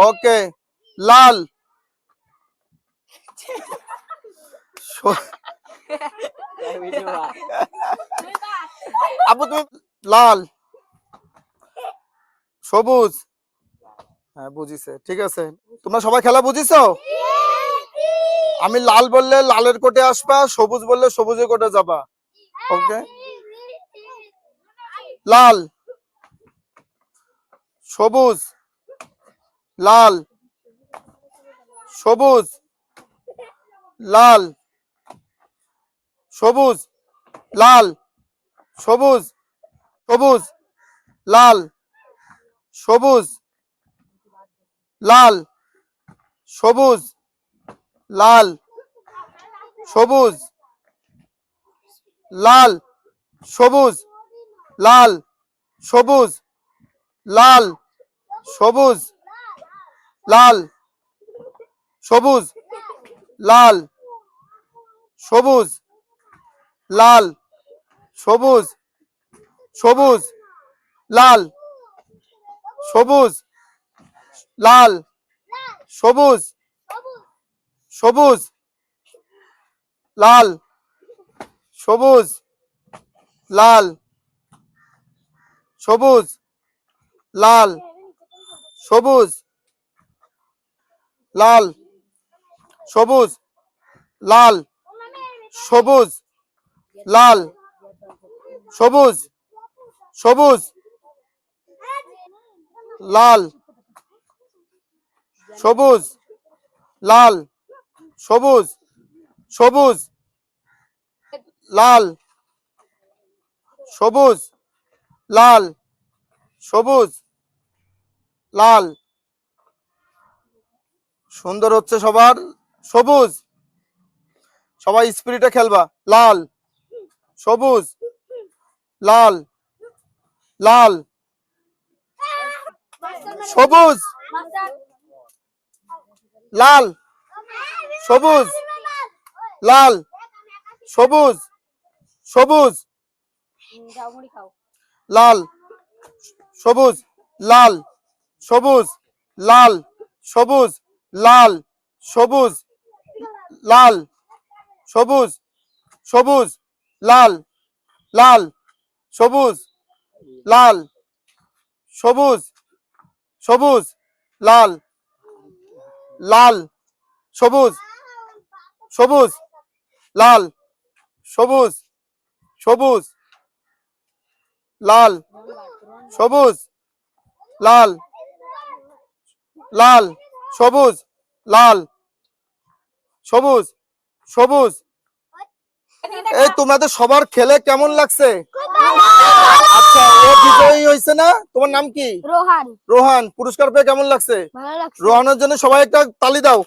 ওকে, লাল। আপু তুমি লাল, সবুজ। হ্যাঁ বুঝিছে, ঠিক আছে। তোমরা সবাই খেলা বুঝিছো? আমি লাল বললে লালের কোটে আসবা, সবুজ বললে সবুজের কোটে যাবা। ওকে, লাল, সবুজ, লাল, সবুজ, লাল, সবুজ, লাল, সবুজ, সবুজ, লাল, সবুজ, লাল, সবুজ, লাল, সবুজ, লাল, সবুজ, লাল, সবুজ, লাল, সবুজ, লাল, সবুজ, লাল, সবুজ, লাল, সবুজ, সবুজ, লাল, সবুজ, লাল, সবুজ, সবুজ, লাল, সবুজ, লাল, সবুজ, লাল, সবুজ, লাল, সবুজ, লাল, সবুজ, লাল, সবুজ, সবুজ, লাল, সবুজ, লাল, সবুজ, সবুজ, লাল, সবুজ, লাল, সবুজ, লাল। সুন্দর হচ্ছে সবার। সবুজ, সবাই স্পিরিটে খেলবা। লাল, সবুজ, লাল, লাল, সবুজ, লাল, সবুজ, লাল, সবুজ, সবুজ, লাল, সবুজ, লাল, সবুজ, লাল, সবুজ, লাল, সবুজ, লাল, সবুজ, সবুজ, লাল, লাল, সবুজ, লাল, সবুজ, সবুজ, লাল, লাল, সবুজ, সবুজ, লাল, সবুজ, সবুজ, লাল, সবুজ, লাল, লাল, সবুজ, লাল, সবুজ, সবুজ। এই তোমাদের সবার খেলে কেমন লাগছে? আচ্ছা, ও বিজয়ী হয়েছে না? তোমার নাম কি? রোহান। রোহান, পুরস্কার পেয়ে কেমন লাগছে? ভালো লাগছে। রোহানের জন্য সবাই একটা তালি দাও।